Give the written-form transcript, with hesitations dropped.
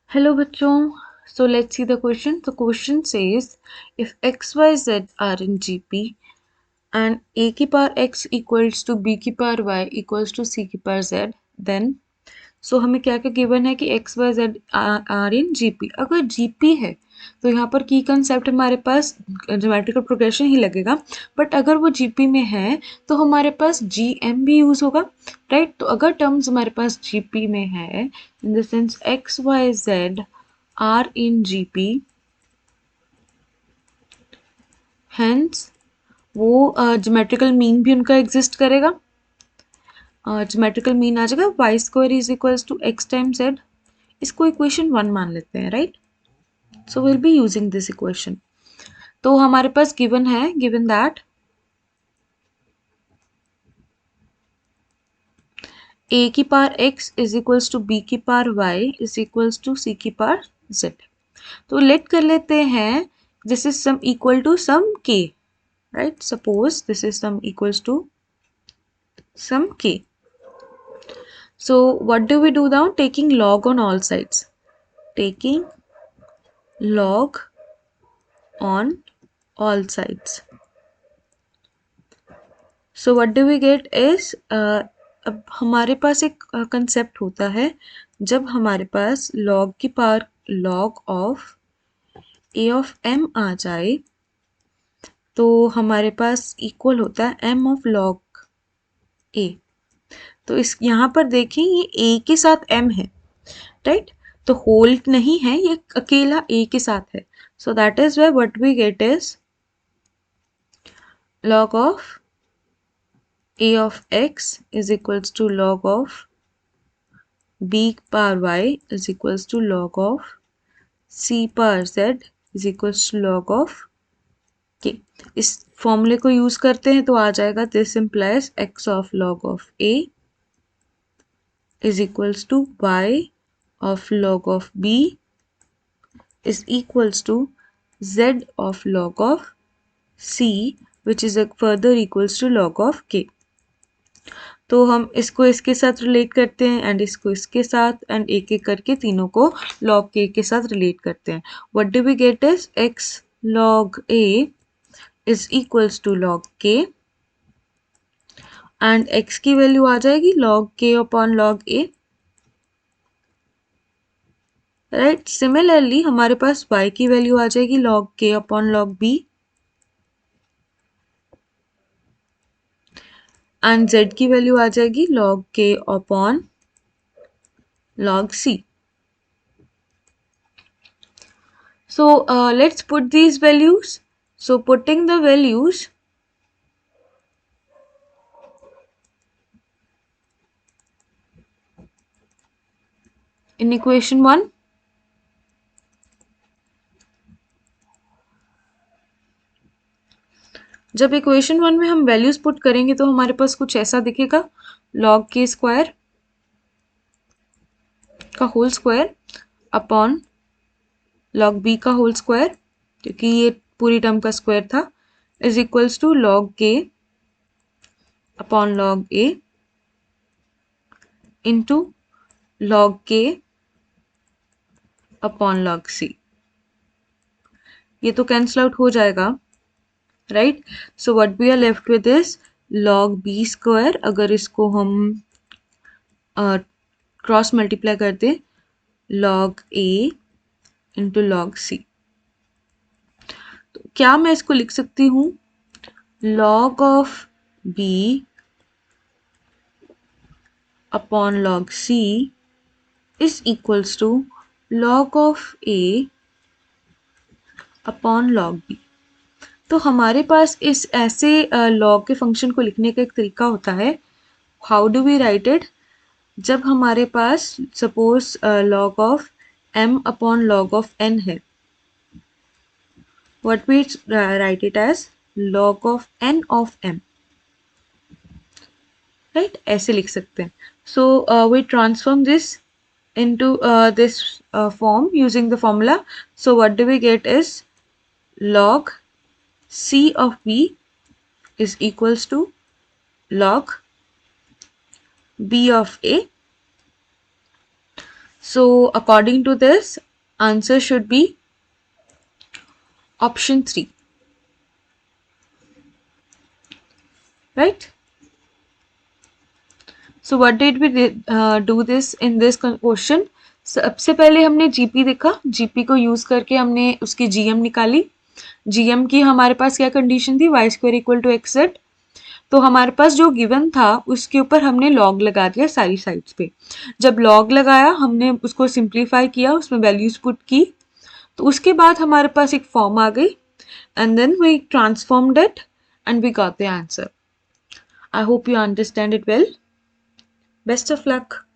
Hello बच्चों, so let's see the question. The question says if x, y, z are in GP and a की power x equals to b की power y equals to c की power z, then so हमें क्या क्या given है कि x, y, z are in GP. अगर GP है तो यहाँ पर की कंसेप्ट हमारे पास ज्योमेट्रिकल प्रोग्रेशन ही लगेगा, बट अगर वो GP में है तो हमारे पास GM भी यूज़ होगा, राइट. तो अगर टर्म्स हमारे पास GP में है in the sense x, y, z are in GP, hence वो ज्योमेट्रिकल मीन भी उनका एग्जिस्ट करेगा. ज्योमेट्रिकल मीन आ जाएगा y square is equals to x time z. इसको इक्वेशन 1 मान लेते हैं, right. So will be using this equation. तो हमारे पास गिवन है, गिवन दैट a की power x is equals to b की power y is equals to c की पावर z. तो लेट कर लेते हैं this is some equal to some k, right. Suppose this is some equals to some k. So what do we do now? Taking log on all sides. Taking log on all sides. So what do we get is अब हमारे पास एक concept होता है जब हमारे पास log की power log of a of m आ जाए तो हमारे पास इक्वल होता है m ऑफ log a. तो इस यहाँ पर देखें ये a के साथ m है, राइट. तो होल नहीं है, ये अकेला a के साथ है. So that is way what we get is log of a of x is equals to log of b power y is equals to log of c power z is equals to log of k. इस फॉर्मूले को use करते हैं तो आ जाएगा this implies x of log of a is equals to y of log of b is equals to z of log of c which is further equals to log of k. तो हम इसको इसके साथ relate करते हैं and इसको इसके साथ एंड एक एक करके तीनों को log k के साथ रिलेट करते हैं. What do we get is x log a is equals to log k and x की वैल्यू आ जाएगी log k upon log a, right. Similarly हमारे पास y की वैल्यू आ जाएगी log k upon log b and z की value आ जाएगी log k upon log c. So let's put these values. So putting the values, in equation 1, जब equation 1 में हम वैल्यूज पुट करेंगे तो हमारे पास कुछ ऐसा दिखेगा log k स्क्वायर का whole square upon log b का होल स्क्वायर, क्योंकि ये पूरी टर्म का स्क्वायर था, is equals to log k upon log a into log k upon log c. ये तो कैंसल आउट हो जाएगा, right. So what we are left with is log b square. अगर इसको हम क्रॉस मल्टीप्लाई कर दें log a into log c. तो क्या मैं इसको लिख सकती हूँ log of b upon log c is equals to log of a upon log b. तो हमारे पास इस ऐसे log के फंक्शन को लिखने का एक तरीका होता है. How do we write it? जब हमारे पास suppose log of m upon log of n है, what we write it as log of n of m, right. ऐसे लिख सकते हैं. So we transform this into this form using the formula. So what do we get is log c of b is equals to log b of a. So according to this, answer should be option 3, right? So what did we do this in this question? सबसे पहले हमने GP देखा, GP को use करके हमने उसकी GM निकाली. GM की हमारे पास क्या कंडीशन थी, Y square equal to X Z. तो हमारे पास जो गिवन था उसके ऊपर हमने लॉग लगा दिया सारी साइड्स पे. जब लॉग लगाया हमने उसको सिंप्लीफाई किया, उसमें वैल्यूज पुट की, तो उसके बाद हमारे पास एक फॉर्म आ गई and then we transformed it and we got the answer. I hope you understand it well. Best of luck.